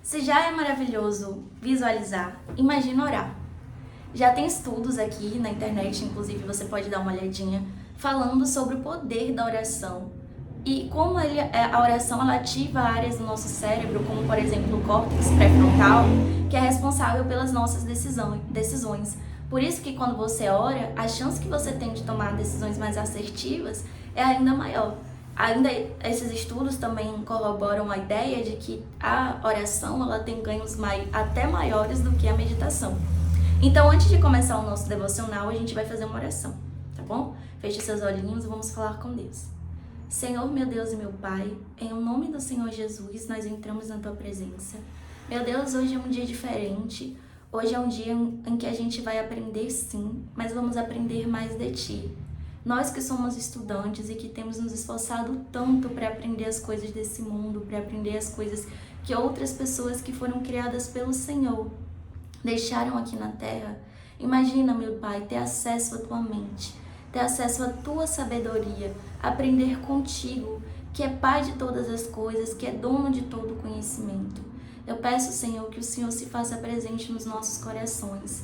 Se já é maravilhoso visualizar, imagina orar. Já tem estudos aqui na internet, inclusive você pode dar uma olhadinha, falando sobre o poder da oração e como a oração ela ativa áreas do nosso cérebro, como por exemplo o córtex pré-frontal, que é responsável pelas nossas decisões. Por isso que quando você ora, a chance que você tem de tomar decisões mais assertivas é ainda maior. Ainda esses estudos também corroboram a ideia de que a oração ela tem ganhos até maiores do que a meditação. Então, antes de começar o nosso devocional, a gente vai fazer uma oração, tá bom? Feche seus olhinhos e vamos falar com Deus. Senhor, meu Deus e meu Pai, em nome do Senhor Jesus, nós entramos na Tua presença. Meu Deus, hoje é um dia diferente. Hoje é um dia em que a gente vai aprender sim, mas vamos aprender mais de Ti. Nós que somos estudantes e que temos nos esforçado tanto para aprender as coisas desse mundo, para aprender as coisas que outras pessoas que foram criadas pelo Senhor deixaram aqui na Terra. Imagina, meu Pai, ter acesso à Tua mente, ter acesso à Tua sabedoria, aprender contigo, que é Pai de todas as coisas, que é dono de todo o conhecimento. Eu peço, Senhor, que o Senhor se faça presente nos nossos corações.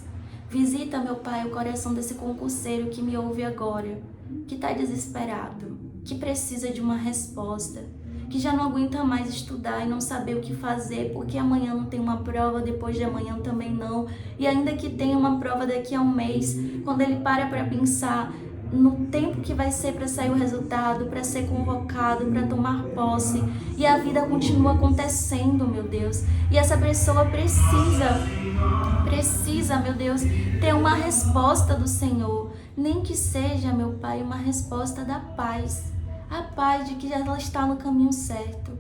Visita, meu Pai, o coração desse concurseiro que me ouve agora, que está desesperado, que precisa de uma resposta, que já não aguenta mais estudar e não saber o que fazer, porque amanhã não tem uma prova, depois de amanhã também não, e ainda que tenha uma prova daqui a um mês, quando ele para pensar no tempo que vai ser para sair o resultado, para ser convocado, para tomar posse, e a vida continua acontecendo, meu Deus, e essa pessoa precisa, meu Deus, ter uma resposta do Senhor, nem que seja, meu Pai, uma resposta da paz, a paz de que ela está no caminho certo.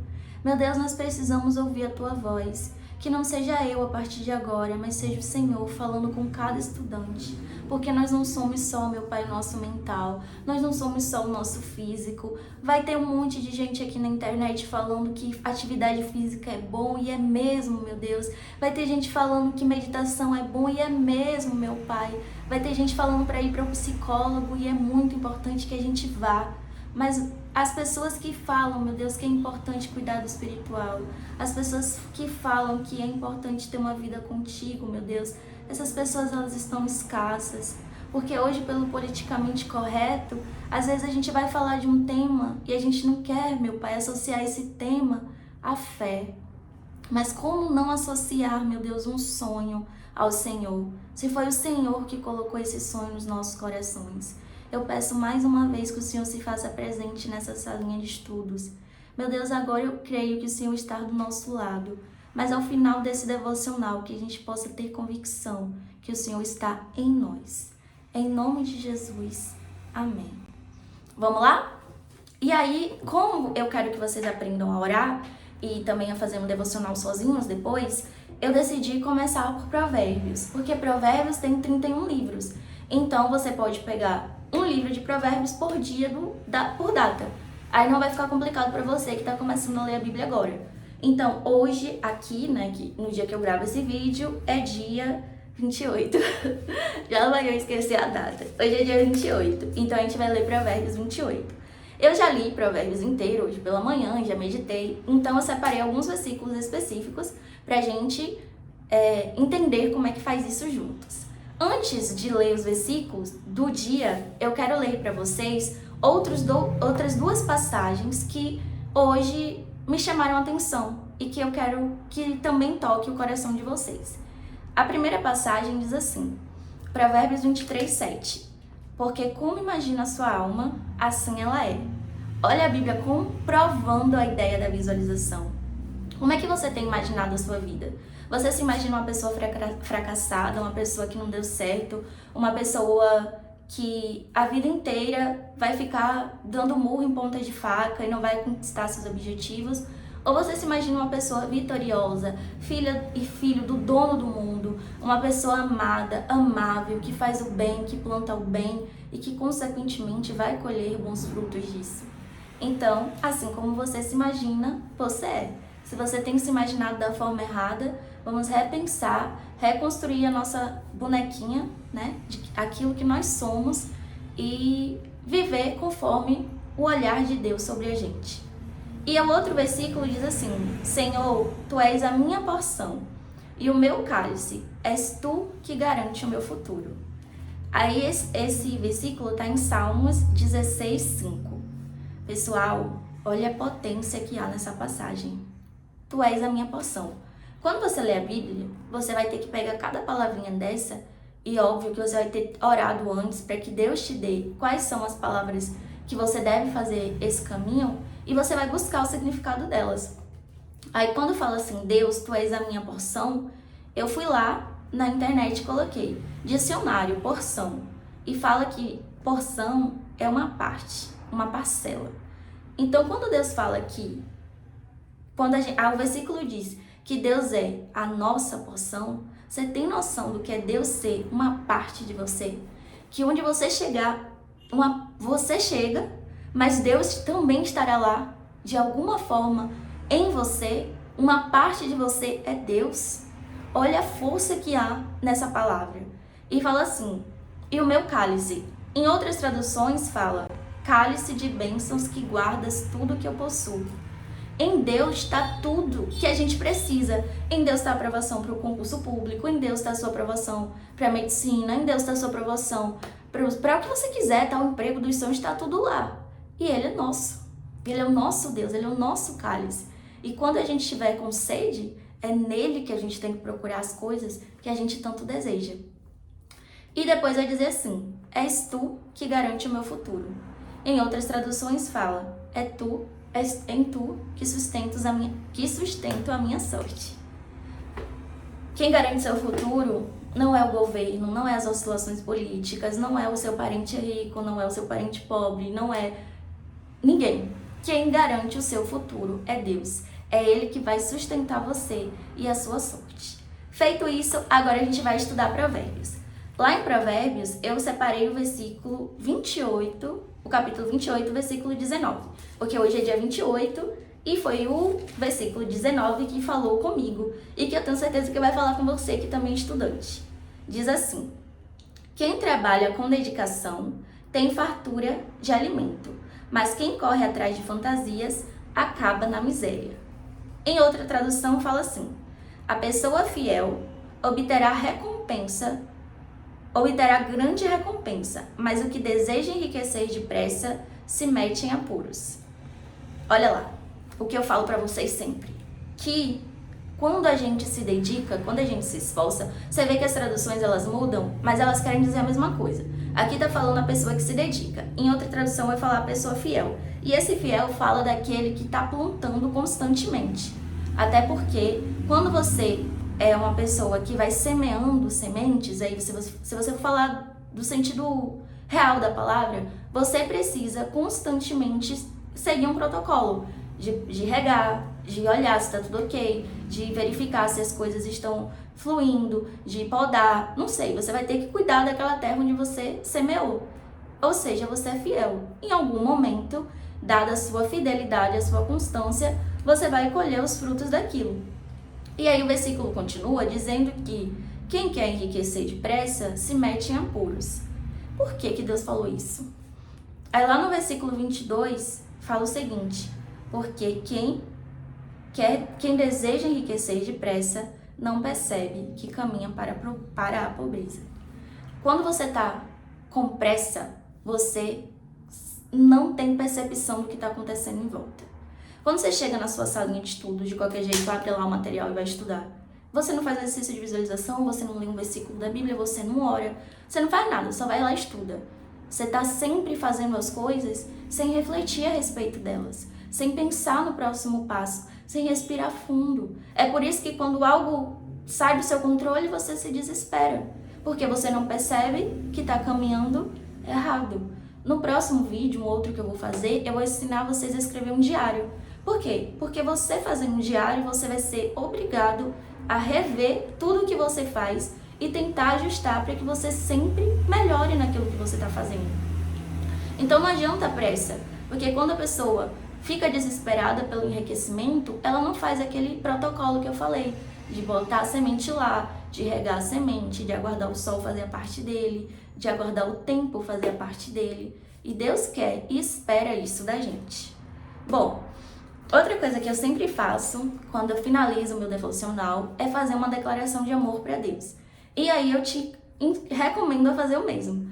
Meu Deus, nós precisamos ouvir a Tua voz, que não seja eu a partir de agora, mas seja o Senhor falando com cada estudante, porque nós não somos só, meu Pai, o nosso mental, nós não somos só o nosso físico. Vai ter um monte de gente aqui na internet falando que atividade física é bom, e é mesmo, meu Deus. Vai ter gente falando que meditação é bom, e é mesmo, meu Pai. Vai ter gente falando para ir para o psicólogo, e é muito importante que a gente vá. Mas as pessoas que falam, meu Deus, que é importante cuidar do espiritual, as pessoas que falam que é importante ter uma vida contigo, meu Deus, essas pessoas elas estão escassas, porque hoje pelo politicamente correto, às vezes a gente vai falar de um tema e a gente não quer, meu Pai, associar esse tema à fé. Mas como não associar, meu Deus, um sonho ao Senhor, se foi o Senhor que colocou esse sonho nos nossos corações? Eu peço mais uma vez que o Senhor se faça presente nessa salinha de estudos. Meu Deus, agora eu creio que o Senhor está do nosso lado, mas ao final desse devocional que a gente possa ter convicção que o Senhor está em nós. Em nome de Jesus. Amém. Vamos lá? E aí, como eu quero que vocês aprendam a orar e também a fazer um devocional sozinhos depois, eu decidi começar por Provérbios, porque Provérbios tem 31 livros. Então você pode pegar um livro de provérbios por dia por data. Aí não vai ficar complicado para você que está começando a ler a Bíblia agora. Então, hoje, aqui, né, no dia que eu gravo esse vídeo, é dia 28. Já vai eu esquecer a data. Hoje é dia 28. Então, a gente vai ler Provérbios 28. Eu já li Provérbios inteiro hoje pela manhã, já meditei. Então, eu separei alguns versículos específicos pra gente entender como é que faz isso juntos. Antes de ler os versículos do dia, eu quero ler para vocês outras duas passagens que hoje me chamaram a atenção e que eu quero que também toque o coração de vocês. A primeira passagem diz assim, Provérbios 23, 7. Porque como imagina a sua alma, assim ela é. Olha a Bíblia comprovando a ideia da visualização. Como é que você tem imaginado a sua vida? Você se imagina uma pessoa fracassada, uma pessoa que não deu certo, uma pessoa que a vida inteira vai ficar dando murro em ponta de faca e não vai conquistar seus objetivos? Ou você se imagina uma pessoa vitoriosa, filha e filho do dono do mundo, uma pessoa amada, amável, que faz o bem, que planta o bem e que consequentemente vai colher bons frutos disso? Então, assim como você se imagina, você é. Se você tem se imaginado da forma errada, vamos repensar, reconstruir a nossa bonequinha, né, de aquilo que nós somos e viver conforme o olhar de Deus sobre a gente. E o outro versículo diz assim: Senhor, tu és a minha porção e o meu cálice, és tu que garante o meu futuro. Aí esse versículo está em Salmos 16:5. Pessoal, olha a potência que há nessa passagem. Tu és a minha porção. Quando você lê a Bíblia, você vai ter que pegar cada palavrinha dessa e óbvio que você vai ter orado antes para que Deus te dê quais são as palavras que você deve fazer esse caminho e você vai buscar o significado delas. Aí quando fala assim, Deus, tu és a minha porção, eu fui lá na internet e coloquei dicionário, porção, e fala que porção é uma parte, uma parcela. Então quando Deus fala que, o versículo diz que Deus é a nossa porção, você tem noção do que é Deus ser uma parte de você? Que onde você chegar, você chega, mas Deus também estará lá, de alguma forma, em você, uma parte de você é Deus. Olha a força que há nessa palavra. E fala assim, e o meu cálice. Em outras traduções fala, cálice de bênçãos que guardas tudo que eu possuo. Em Deus está tudo que a gente precisa. Em Deus está a aprovação para o concurso público, em Deus está a sua aprovação para a medicina, em Deus está a sua aprovação para o que você quiser, tá? O emprego dos sonhos, está tudo lá. E Ele é nosso. Ele é o nosso Deus, Ele é o nosso cálice. E quando a gente estiver com sede, é nele que a gente tem que procurar as coisas que a gente tanto deseja. E depois vai dizer assim, és tu que garante o meu futuro. Em outras traduções fala, és em tu que sustento a minha sorte. Quem garante seu futuro não é o governo, não é as oscilações políticas, não é o seu parente rico, não é o seu parente pobre, não é ninguém. Quem garante o seu futuro é Deus. É Ele que vai sustentar você e a sua sorte. Feito isso, agora a gente vai estudar Provérbios. Lá em Provérbios, eu separei o versículo 28, o capítulo 28, versículo 19. Porque hoje é dia 28 e foi o versículo 19 que falou comigo e que eu tenho certeza que vai falar com você que também é estudante. Diz assim, quem trabalha com dedicação tem fartura de alimento, mas quem corre atrás de fantasias acaba na miséria. Em outra tradução fala assim, a pessoa fiel obterá grande recompensa, mas o que deseja enriquecer depressa se mete em apuros. Olha lá, o que eu falo para vocês sempre, que quando a gente se dedica, quando a gente se esforça, você vê que as traduções elas mudam, mas elas querem dizer a mesma coisa. Aqui tá falando a pessoa que se dedica, em outra tradução vai falar a pessoa fiel. E esse fiel fala daquele que tá plantando constantemente. Até porque quando você é uma pessoa que vai semeando sementes, aí se você for falar do sentido real da palavra, você precisa constantemente seguir um protocolo de regar, de olhar se está tudo ok, de verificar se as coisas estão fluindo, de podar, não sei, você vai ter que cuidar daquela terra onde você semeou. Ou seja, você é fiel. Em algum momento, dada a sua fidelidade, a sua constância, você vai colher os frutos daquilo. E aí o versículo continua dizendo que quem quer enriquecer depressa se mete em apuros. Por que que Deus falou isso? Aí lá no versículo 22 fala o seguinte, porque quem deseja enriquecer depressa não percebe que caminha para a pobreza. Quando você está com pressa, você não tem percepção do que está acontecendo em volta. Quando você chega na sua salinha de estudo, de qualquer jeito, abre lá o material e vai estudar, você não faz exercício de visualização, você não lê um versículo da Bíblia, você não ora, você não faz nada, só vai lá e estuda. Você está sempre fazendo as coisas sem refletir a respeito delas, sem pensar no próximo passo, sem respirar fundo. É por isso que quando algo sai do seu controle, você se desespera, porque você não percebe que está caminhando errado. No próximo vídeo, um outro que eu vou fazer, eu vou ensinar vocês a escrever um diário. Por quê? Porque você fazendo um diário, você vai ser obrigado a rever tudo o que você faz e tentar ajustar para que você sempre melhore naquilo que você está fazendo. Então não adianta pressa, porque quando a pessoa fica desesperada pelo enriquecimento, ela não faz aquele protocolo que eu falei, de botar a semente lá, de regar a semente, de aguardar o sol fazer a parte dele, de aguardar o tempo fazer a parte dele. E Deus quer e espera isso da gente. Bom, Outra coisa que eu sempre faço, quando eu finalizo o meu devocional, é fazer uma declaração de amor para Deus. E aí eu te recomendo a fazer o mesmo.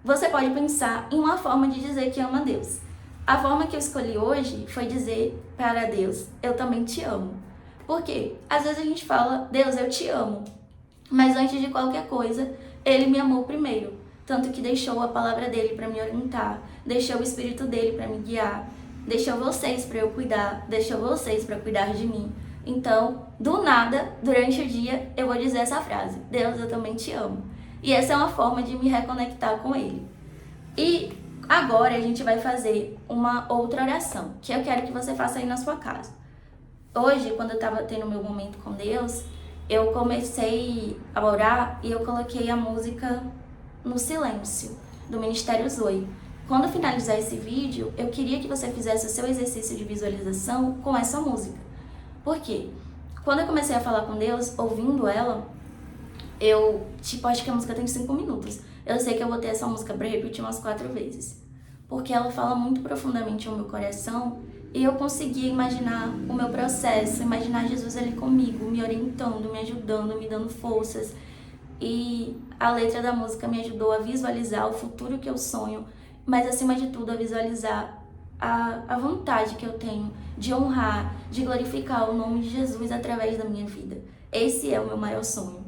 Você pode pensar em uma forma de dizer que ama Deus. A forma que eu escolhi hoje foi dizer para Deus, eu também te amo. Por quê? Às vezes a gente fala, Deus, eu te amo. Mas antes de qualquer coisa, Ele me amou primeiro. Tanto que deixou a palavra dele para me orientar, deixou o Espírito dele para me guiar, deixou vocês para eu cuidar, deixou vocês para cuidar de mim. Então, do nada, durante o dia, eu vou dizer essa frase, Deus, eu também te amo. E essa é uma forma de me reconectar com Ele. E agora a gente vai fazer uma outra oração, que eu quero que você faça aí na sua casa. Hoje, quando eu estava tendo meu momento com Deus, eu comecei a orar e eu coloquei a música No Silêncio, do Ministério Zoe. Quando finalizar esse vídeo, eu queria que você fizesse o seu exercício de visualização com essa música. Por quê? Quando eu comecei a falar com Deus, ouvindo ela, acho que a música tem 5 minutos. Eu sei que eu vou ter essa música para repetir umas 4 vezes. Porque ela fala muito profundamente ao meu coração e eu conseguia imaginar o meu processo, imaginar Jesus ali comigo, me orientando, me ajudando, me dando forças. E a letra da música me ajudou a visualizar o futuro que eu sonho, mas acima de tudo a visualizar a vontade que eu tenho de honrar, de glorificar o nome de Jesus através da minha vida. Esse é o meu maior sonho.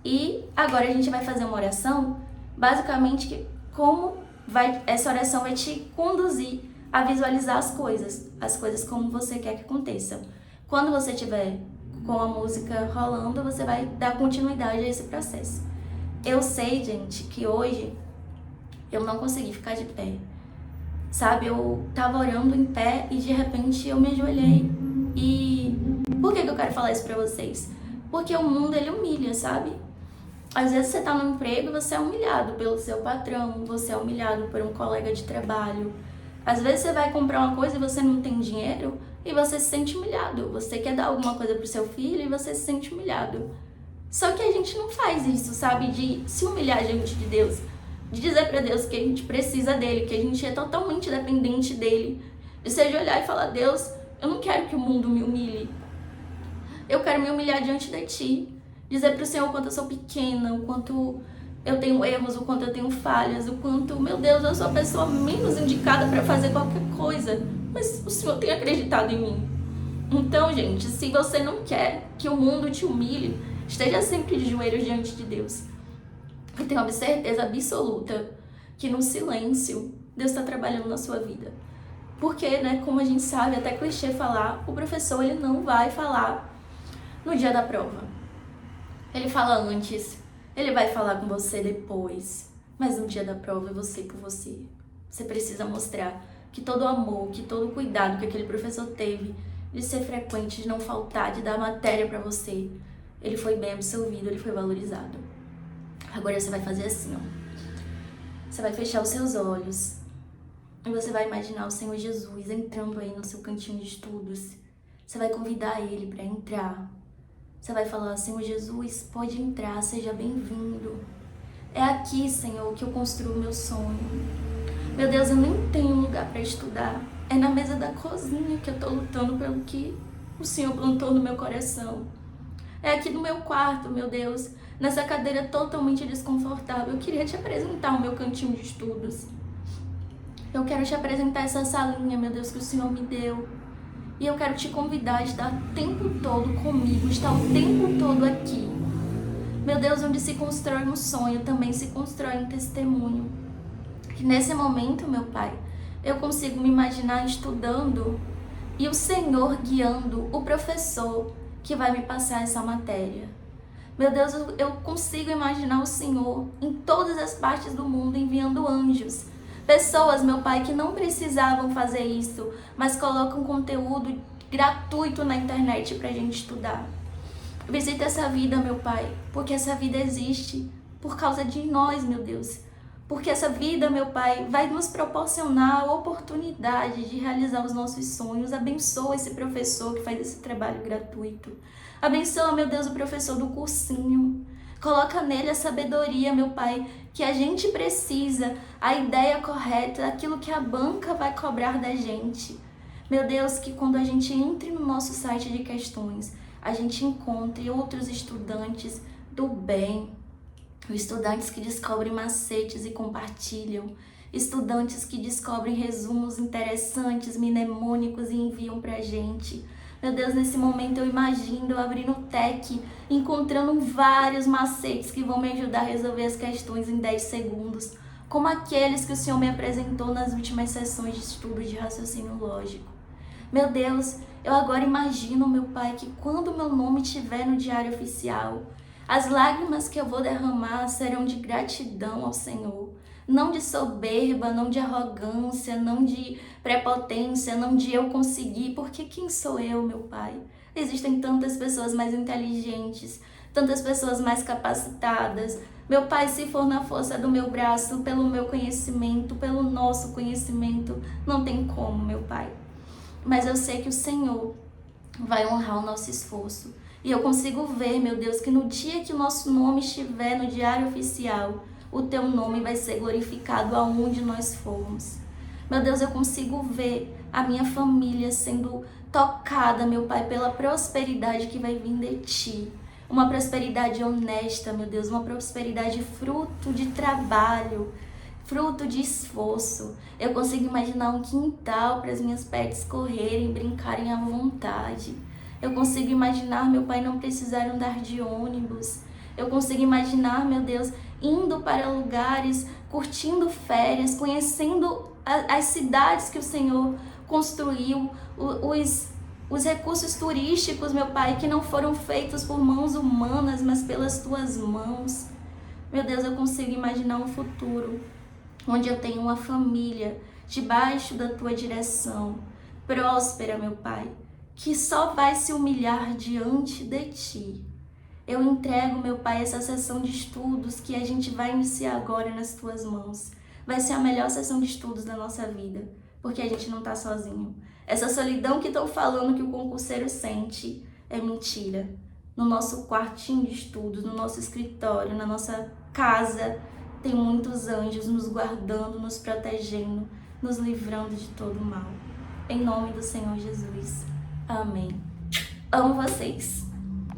E agora a gente vai fazer uma oração, basicamente essa oração vai te conduzir a visualizar as coisas como você quer que aconteçam. Quando você estiver com a música rolando, você vai dar continuidade a esse processo. Eu sei, gente, que hoje eu não consegui ficar de pé. Sabe, eu tava orando em pé e de repente eu me ajoelhei. E por que eu quero falar isso pra vocês? Porque o mundo, ele humilha, sabe? Às vezes você tá no emprego e você é humilhado pelo seu patrão, você é humilhado por um colega de trabalho. Às vezes você vai comprar uma coisa e você não tem dinheiro e você se sente humilhado. Você quer dar alguma coisa pro seu filho e você se sente humilhado. Só que a gente não faz isso, sabe? De se humilhar diante de Deus. De dizer pra Deus que a gente precisa dele, que a gente é totalmente dependente dele. De se ajoelhar e falar, Deus, eu não quero que o mundo me humilhe. Eu quero me humilhar diante de ti. Dizer pro Senhor o quanto eu sou pequena, o quanto eu tenho erros, o quanto eu tenho falhas, o quanto, meu Deus, eu sou a pessoa menos indicada para fazer qualquer coisa. Mas o Senhor tem acreditado em mim. Então, gente, se você não quer que o mundo te humilhe, esteja sempre de joelhos diante de Deus. Eu tenho certeza absoluta que no silêncio Deus está trabalhando na sua vida. Porque, né, como a gente sabe, até clichê falar, o professor ele não vai falar no dia da prova. Ele fala antes, ele vai falar com você depois, mas no dia da prova é você por você. Você precisa mostrar que todo o amor, que todo o cuidado que aquele professor teve de ser frequente, de não faltar, de dar matéria pra você, ele foi bem absorvido, ele foi valorizado. Agora você vai fazer assim, ó. Você vai fechar os seus olhos e você vai imaginar o Senhor Jesus entrando aí no seu cantinho de estudos. Você vai convidar ele pra entrar. Você vai falar, Senhor Jesus, pode entrar, seja bem-vindo. É aqui, Senhor, que eu construo o meu sonho. Meu Deus, eu nem tenho lugar para estudar. É na mesa da cozinha que eu tô lutando pelo que o Senhor plantou no meu coração. É aqui no meu quarto, meu Deus, nessa cadeira totalmente desconfortável. Eu queria te apresentar o meu cantinho de estudos. Eu quero te apresentar essa salinha, meu Deus, que o Senhor me deu. E eu quero te convidar a estar o tempo todo comigo, estar o tempo todo aqui. Meu Deus, onde se constrói um sonho, também se constrói um testemunho. E nesse momento, meu Pai, eu consigo me imaginar estudando e o Senhor guiando o professor que vai me passar essa matéria. Meu Deus, eu consigo imaginar o Senhor em todas as partes do mundo enviando anjos. Pessoas, meu Pai, que não precisavam fazer isso, mas colocam conteúdo gratuito na internet pra gente estudar. Visita essa vida, meu Pai, porque essa vida existe por causa de nós, meu Deus. Porque essa vida, meu Pai, vai nos proporcionar a oportunidade de realizar os nossos sonhos. Abençoa esse professor que faz esse trabalho gratuito. Abençoa, meu Deus, o professor do cursinho. Coloca nele a sabedoria, meu Pai, que a gente precisa, a ideia correta, aquilo que a banca vai cobrar da gente. Meu Deus, que quando a gente entre no nosso site de questões, a gente encontre outros estudantes do bem, estudantes que descobrem macetes e compartilham, estudantes que descobrem resumos interessantes, mnemônicos e enviam pra gente. Meu Deus, nesse momento eu imagino eu abrindo o TEC, encontrando vários macetes que vão me ajudar a resolver as questões em 10 segundos, como aqueles que o Senhor me apresentou nas últimas sessões de estudo de raciocínio lógico. Meu Deus, eu agora imagino, meu Pai, que quando meu nome estiver no diário oficial, as lágrimas que eu vou derramar serão de gratidão ao Senhor. Não de soberba, não de arrogância, não de prepotência, não de eu conseguir, porque quem sou eu, meu Pai? Existem tantas pessoas mais inteligentes, tantas pessoas mais capacitadas. Meu Pai, se for na força do meu braço, pelo meu conhecimento, pelo nosso conhecimento, não tem como, meu Pai. Mas eu sei que o Senhor vai honrar o nosso esforço. E eu consigo ver, meu Deus, que no dia que o nosso nome estiver no diário oficial, o teu nome vai ser glorificado aonde nós formos. Meu Deus, eu consigo ver a minha família sendo tocada, meu Pai, pela prosperidade que vai vir de ti. Uma prosperidade honesta, meu Deus, uma prosperidade fruto de trabalho, fruto de esforço. Eu consigo imaginar um quintal para as minhas pets correrem, brincarem à vontade. Eu consigo imaginar meu pai não precisar andar de ônibus. Eu consigo imaginar, meu Deus, indo para lugares, curtindo férias, conhecendo as cidades que o Senhor construiu, os recursos turísticos, meu Pai, que não foram feitos por mãos humanas, mas pelas tuas mãos. Meu Deus, eu consigo imaginar um futuro onde eu tenho uma família debaixo da tua direção, próspera, meu Pai, que só vai se humilhar diante de ti. Eu entrego, meu Pai, essa sessão de estudos que a gente vai iniciar agora nas tuas mãos. Vai ser a melhor sessão de estudos da nossa vida, porque a gente não está sozinho. Essa solidão que estão falando que o concurseiro sente é mentira. No nosso quartinho de estudos, no nosso escritório, na nossa casa, tem muitos anjos nos guardando, nos protegendo, nos livrando de todo mal. Em nome do Senhor Jesus. Amém. Amo vocês.